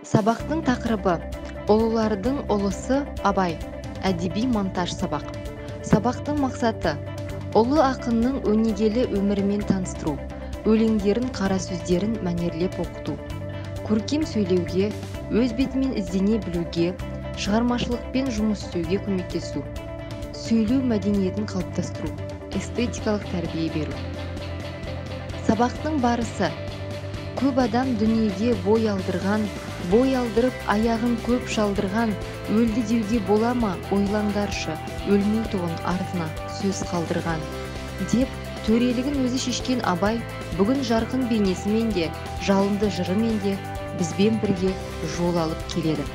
Сабақтың тақырыбы «Ұлылардың ұлысы Абай» әдеби монтаж сабақ. Сабақтың мақсаты ұлы ақынның өнегелі өмірімен таныстыру, өлеңдерін, қара сөздерін мәнерлеп оқыту, көркем сөйлеуге, өз бетімен іздене білуге, шығармашылықпен жұмыс істеуге көмектесу, сөйлеу мәдениетін қалыптастыру, эстетикалық тәрбие беру. Сабақтың барысы көп адам дүниеге бой алдырып аяғын көп шалдырған, өлді деуге бола ма, ойлаңдаршы, өлмейтұғын артына сөз қалдырған, деп төрелігін өзі шешкен Абай бүгін жарқын бейнесімен де, жалынды жырымен де бізбен бірге жол алып келеді.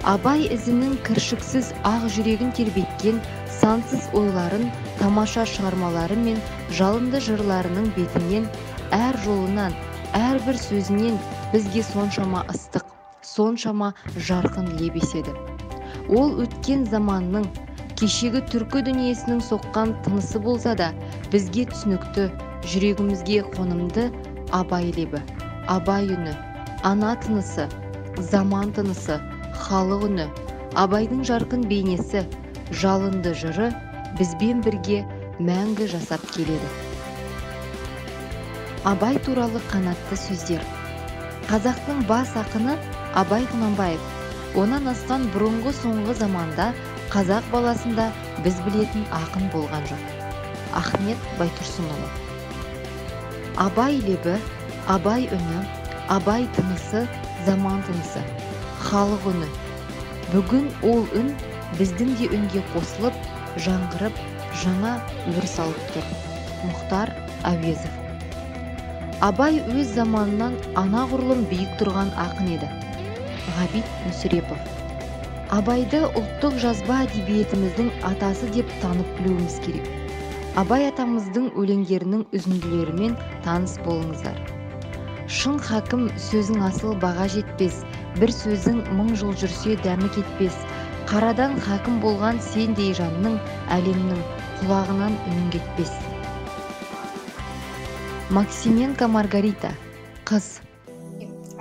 Абай ізінің кіршіксіз ақ жүрегін тербеткен сансыз ойларын, тамаша шығармалары мен жалынды жырларының бетінен, әр жолынан, әрбір сөзінен бізге соншама ыстық, соншама жарқын лебеседі. Ол өткен заманның, кешегі түркі дүниесінің соққан тынысы болса да, бізге түсінікті, жүрегімізге қонымды Абай лебі, Абай үні, ана тынысы, заман тынысы, халық үні, Абайдың жарқын бейнесі, жалынды жыры бізбен бірге мәңгі жасап келеді. Абай туралы қанатты сөздер. Қазақтың бас ақыны Абай Құнанбаев. Онан асқан бұрынғы соңғы заманда қазақ баласында біз білетін ақын болған жоқ. Ахмет Байтұрсынұлы. Абай лебі, Абай үні, Абай тынысы, заман тынысы, халық үні. Бүгін ол үн біздің де үнге қосылып, жаңғырып, жаңа өр салып тұр. Мұхтар Әуезов. Абай өз заманынан анағұрлым биік тұрған ақын еді. Ғабит Мүсірепов. Абайды ұлттық жазба әдебиетіміздің атасы деп танып білуіміз керек. Абай атамыздың өлеңдерінің үзінділерімен таныс болыңыздар. Шын хакім сөзің асыл баға жетпес, бір сөзің мың жыл жүрсе дәмі кетпес. Қарадан хакім болған сендей жанның, әлемнің құлағынан үнін кетпес. Максименко Маргарита. Қыз.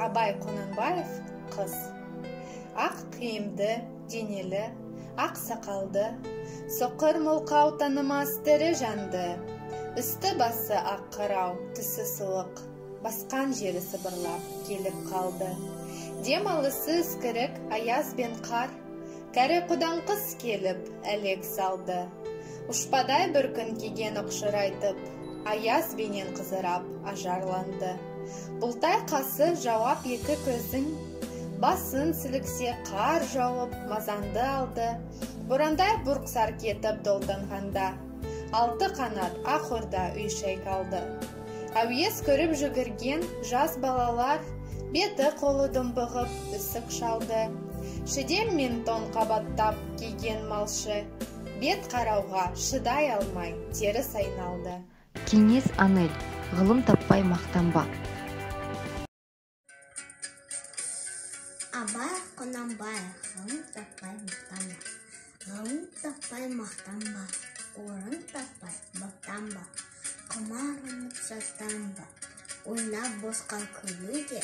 Абай Құнанбаев. Қыз. Ақ киімді, денелі, ақ сақалды, соқыр мылқау танымас тірі жанды. Үсті басы ақ қарау, түсі сұлық, басқан жері сыбырлап келіп қалды. Демалысыз кірік аяз бен қар, кәрі құдан қыз келіп әлек салды. Ұшпадай бір күн киген ұқшырайтып, аяз бенен қызырап ажарланды. Бұлтай қасы жауап екі көзің, басын сіліксе қар жауып мазанды алды. Бұрандай бұрқсар кетіп долданғанда, алты қанат ақ орда үй шайқалды. Әуез көріп жүгірген жас балалар, беті қолы дұмбығып үсік шалды. Шідем мен тон қабаттап киген малшы, бет қарауға шыдай алмай теріс айналды. Кеңес Анель. Ғылым таппай мақтанба. Абай Құнанбаев. Ғылым таппай мақтанба. Ғылым таппай мақтанба. Орын таппай бақтанба. Құмар ұмыт жаттанба. Ойнап босқа күлуге,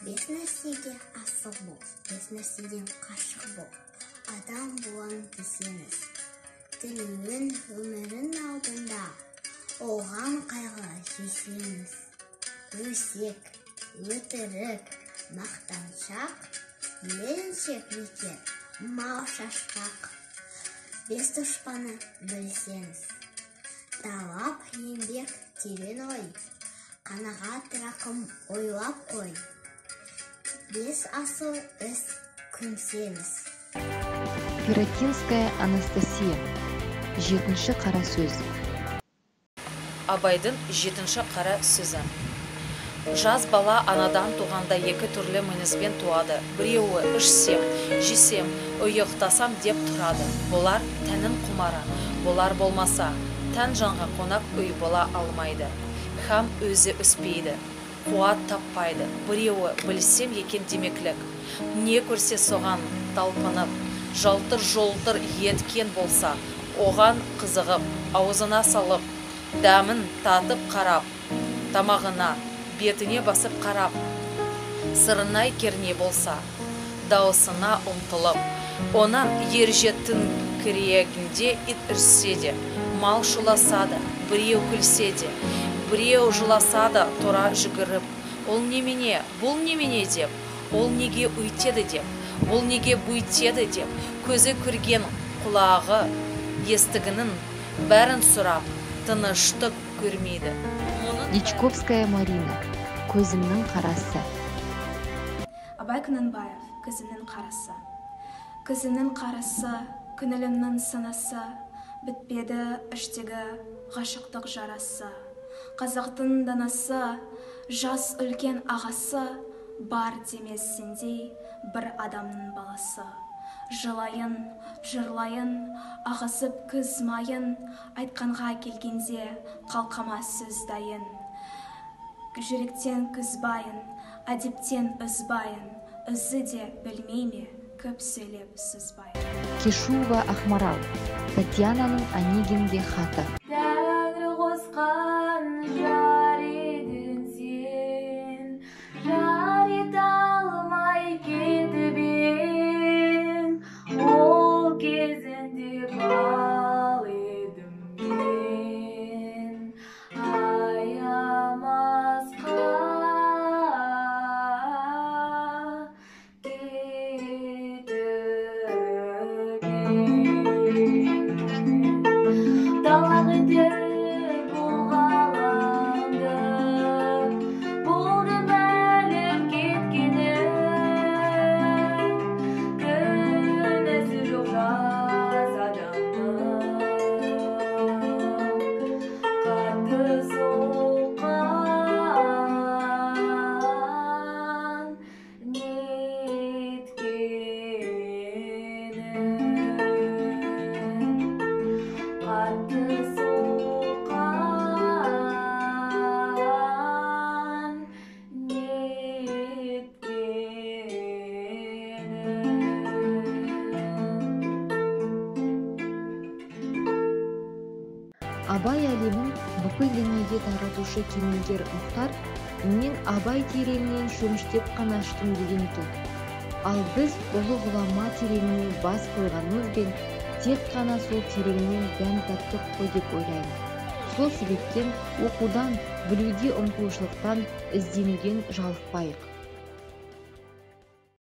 бес нәрсеге асық бол, бес нәрседен қашық бол. Адам болам десеңіз, тілеуін өмірін алдында, оған қайғы жесеңіз. Өсек, өтірік, мақтаншақ, еріншек бекер, мал шашпақ. Бес дұшпаны білсеңіз, талап еңбек терең ой, қанағат рақым ойлап қой. Бес асыл іс күнсеңіз. Пиротинская Анастасия. Жетінші қара сөз. Абайдың жетінші қара сөзі. Жас бала анадан туғанда екі түрлі мінезбен туады. Біреуі ішсем, жесем, ұйықтасам деп тұрады. Бұлар тәнін құмары. Бұлар болмаса, тән жанға қонақ үй бола алмайды. Хам өзі өспейді, қуат таппайды. Біреуі білсем екен демеклік. Не көрсе соған талпынып, жалтыр-жолтыр еткен болса, оған қызығып, аузына салып, дәмін татып қарап, тамағына, бетіне басып қарап, сырынай керне болса, даусына ұмтылып, онан ержеттің кірегінде ит үрсе де, мал шуласа да, біреу күлсе де, біреу жыласа да тұра жүгіріп, ол немене, бұл немене деп, ол неге үйтеді деп, ол неге бүйтеді деп, көзі көрген құлағы естігінің бәрін сұрап, тыныштық көрмейді. Дичковская Марина, көзімнің қарасы. Абай Құнанбаев, көзімнің қарасы. Көзімнің қарасы, көңілімнің санасы, бітпеді іштегі ғашықтық жарасы. Қазақтың данасы, жас үлкен ағасы, бар демесіндей бір адамның баласы. Жылайын, жырлайын, ағызып күз майын, айтқанға келгенде қалқама сөз дайын. Жүректен күзбайын, әдептен үзбайын, үзі де білмей ме, көп сөйлеп сызбайын. Кешуова Ахмарал, Татьянаның Онегинге хаты. Тәңір қосқан жар едің сен, жар ете алмай кетіп ең, ол кезінде бал едім мен, аямасқа кетіп ең. Далақ етіп болғаланды, болды бәлем кеткені, күнәсі жоқ жас адамның. Қатты соққан неткені, қатты соққан неткені. Абай әлемін бүкіл дүниеге таратушы кемеңгер Мұхтар мен Абай тереңінен шөміштеп қана аштым деген екен. Ал біз ұлы ғұлама тереңіне бас қойғанымызбен тек қана сол тереңнен дәм таттық қой деп ойлаймын. Сол себептен оқудан, білуге ұмтылушылықтан ізденуден жалықпайық.